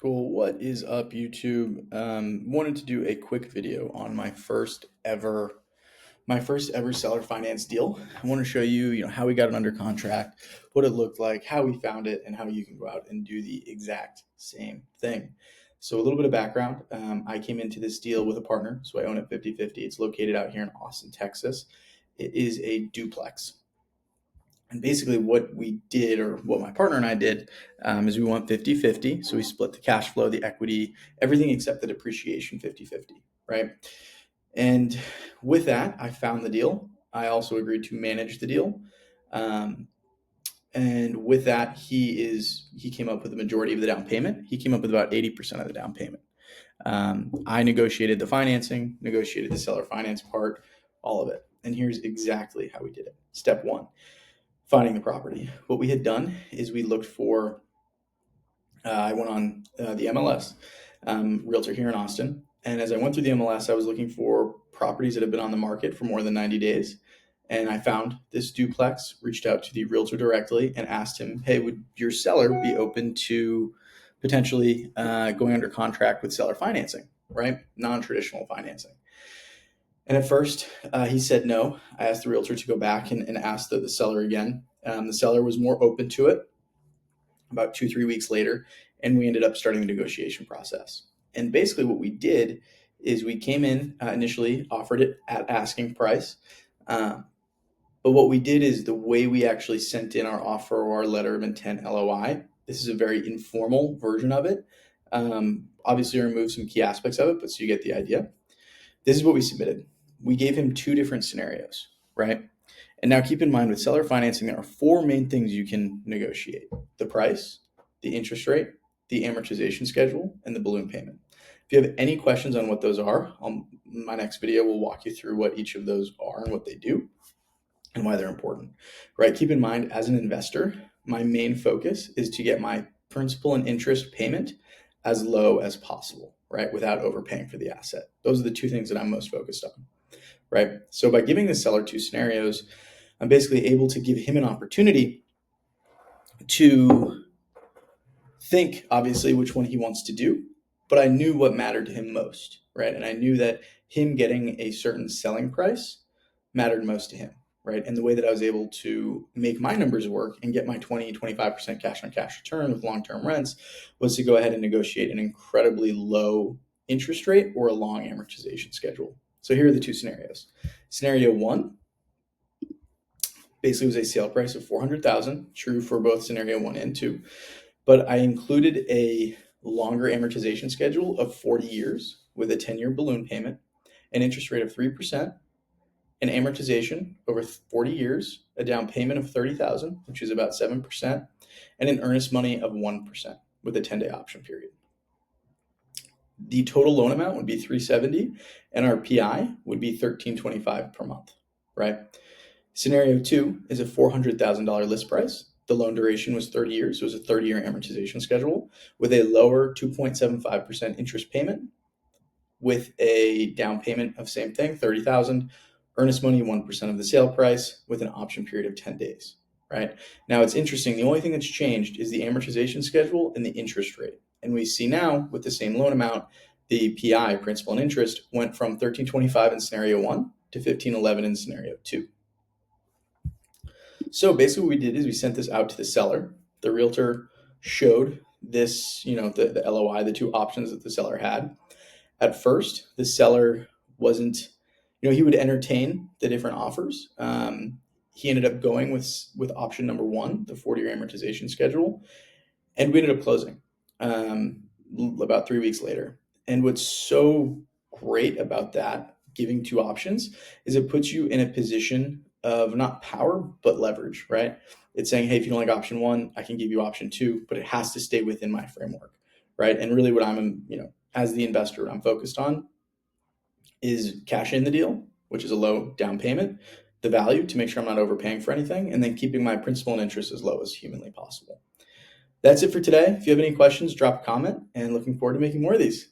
Cool. What is up, YouTube? Wanted to do a quick video on my first ever seller finance deal. I want to show you, how we got it under contract, what it looked like, how we found it, and how you can go out and do the exact same thing. So a little bit of background. I came into this deal with a partner, so I own it 50/50. It's located out here in Austin, Texas. It is a duplex. And basically what we did, or what my partner and I did, is we went 50/50. So we split the cash flow, the equity, everything except the depreciation 50/50, right? And with that, I found the deal. I also agreed to manage the deal. Um, and with that, he came up with the majority of the down payment. He came up with about 80% of the down payment. I negotiated the financing, negotiated the seller finance part, all of it. And here's exactly how we did it. Step one, finding the property. What we had done is we looked for, I went on the MLS, realtor here in Austin. And as I went through the MLS, I was looking for properties that have been on the market for more than 90 days. And I found this duplex, reached out to the realtor directly and asked him, hey, would your seller be open to potentially going under contract with seller financing, right? Non-traditional financing. And at first, he said no. I asked the realtor to go back and ask the seller again. The seller was more open to it about 2-3 weeks later, and we ended up starting the negotiation process. And basically what we did is we came in, initially offered it at asking price. But what we did is the way we actually sent in our offer or our letter of intent LOI, this is a very informal version of it. Obviously remove some key aspects of it, but so you get the idea. This is what we submitted. We gave him 2 different scenarios, right? And now keep in mind, with seller financing, there are 4 main things you can negotiate: the price, the interest rate, the amortization schedule, and the balloon payment. If you have any questions on what those are, my next video will walk you through what each of those are and what they do and why they're important, right? Keep in mind, as an investor, my main focus is to get my principal and interest payment as low as possible, right? Without overpaying for the asset. Those are the 2 things that I'm most focused on, right? So by giving the seller 2 scenarios, I'm basically able to give him an opportunity to think, obviously, which one he wants to do, but I knew what mattered to him most, right? And I knew that him getting a certain selling price mattered most to him, right? And the way that I was able to make my numbers work and get my 20-25% cash on cash return with long-term rents was to go ahead and negotiate an incredibly low interest rate or a long amortization schedule. So here are the 2 scenarios. Scenario 1 basically was a sale price of $400,000, true for both scenario 1 and 2. But I included a longer amortization schedule of 40 years with a 10-year balloon payment, an interest rate of 3%, an amortization over 40 years, a down payment of $30,000, which is about 7%, and an earnest money of 1% with a 10-day option period. The total loan amount would be $370, and our PI would be $1,325 per month, right? Scenario 2 is a $400,000 list price. The loan duration was 30 years. It was a 30-year amortization schedule with a lower 2.75% interest payment, with a down payment of same thing, $30,000, earnest money 1% of the sale price with an option period of 10 days, right? Now it's interesting. The only thing that's changed is the amortization schedule and the interest rate. And we see now with the same loan amount, the PI, principal and interest, went from $1,325 in scenario 1 to $1,511 in scenario 2. So basically what we did is we sent this out to the seller. The realtor showed this, the LOI, the 2 options that the seller had. At first, the seller wasn't, he would entertain the different offers. He ended up going with option number 1, the 40-year amortization schedule, and we ended up closing about 3 weeks later. And what's so great about that, giving 2 options, is it puts you in a position of not power, but leverage, right? It's saying, hey, if you don't like option 1, I can give you option 2, but it has to stay within my framework, right? And really what I'm, as the investor, what I'm focused on is cash in the deal, which is a low down payment, the value to make sure I'm not overpaying for anything, and then keeping my principal and interest as low as humanly possible. That's it for today. If you have any questions, drop a comment, and looking forward to making more of these.